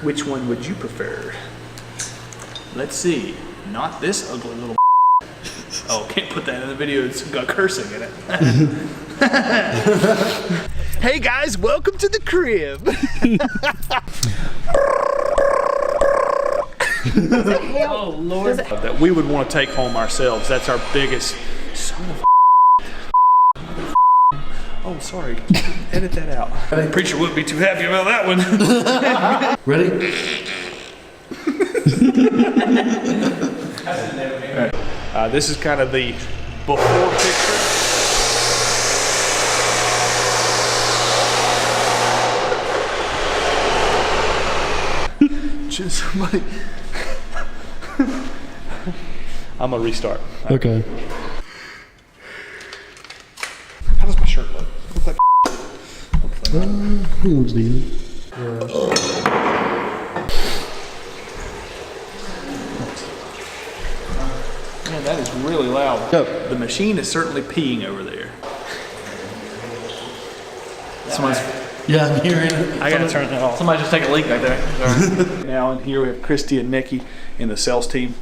Which one would you prefer? Let's see. Not this ugly little. Oh, can't put that in the video. It's got cursing in it. Hey guys, welcome to the crib. Oh Lord. That we would want to take home ourselves. That's our biggest. Son of Oh, sorry. Edit that out. The preacher wouldn't be too happy about that one. Ready? Right. This is kind of the before picture. Just somebody. I'm gonna restart. Okay. How does my shirt look? Look like He looks decent. Man, that is really loud. Yep. The machine is certainly peeing over there. Someone's. Yeah, I'm hearing it. I gotta turn that off. Somebody just take a leak back there. Now in here we have Christy and Nikki in the sales team.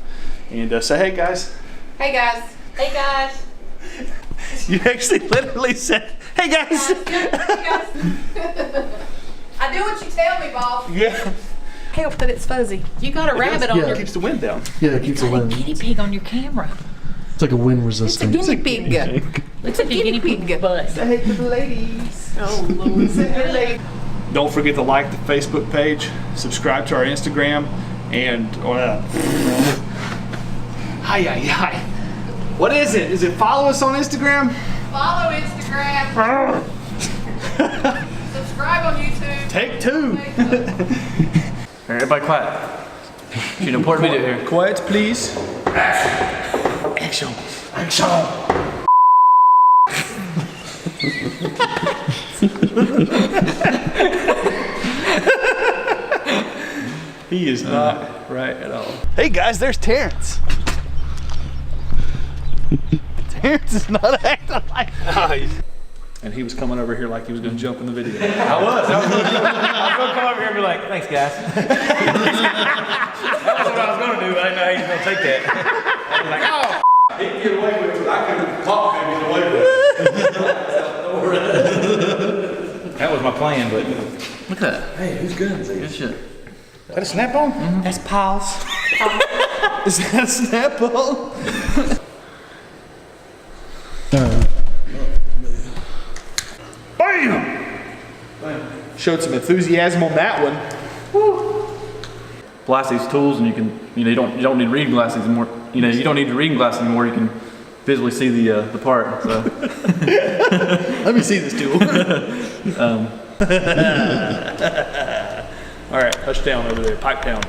And say hey guys. Hey guys. Hey guys. You actually literally said, hey guys. Hey guys. I do what you tell me, boss. Yeah. Help that it's fuzzy. You got a rabbit on It your keeps the wind down. Yeah, it keeps the wind. guinea pig on your camera. It's like a wind It's a resistant. guinea pig. Looks like a guinea pig butt. Say hey to the ladies. Oh Lord. Say hey, ladies. Don't forget to like the Facebook page, subscribe to our Instagram, and hi. What is it? Is it follow us on Instagram? Follow Instagram. Subscribe on YouTube. Take two. Everybody quiet. She's an important video here. Quiet, please. Action. He is not right at all. Hey guys, there's Terrence. Terrence is not acting like And he was coming over here like he was going to jump in the video. I was going to come over here and be like, thanks guys. That was what I was going to do, but I didn't know how he was going to take that. I was like, oh. He can get away with it, I couldn't talk and get away with it. That was my plan, but look at that. Hey, whose gun is Good this? shit. That a snap-on? Mm-hmm. That's Paul's. Is that a snap-on? Bam! Showed some enthusiasm on that one. Woo. Blast these tools, and you can, you don't need reading glasses anymore. You don't need the reading glasses anymore. You can visually see the part. So. Let me see this tool. All right, touchdown over there, pipe down.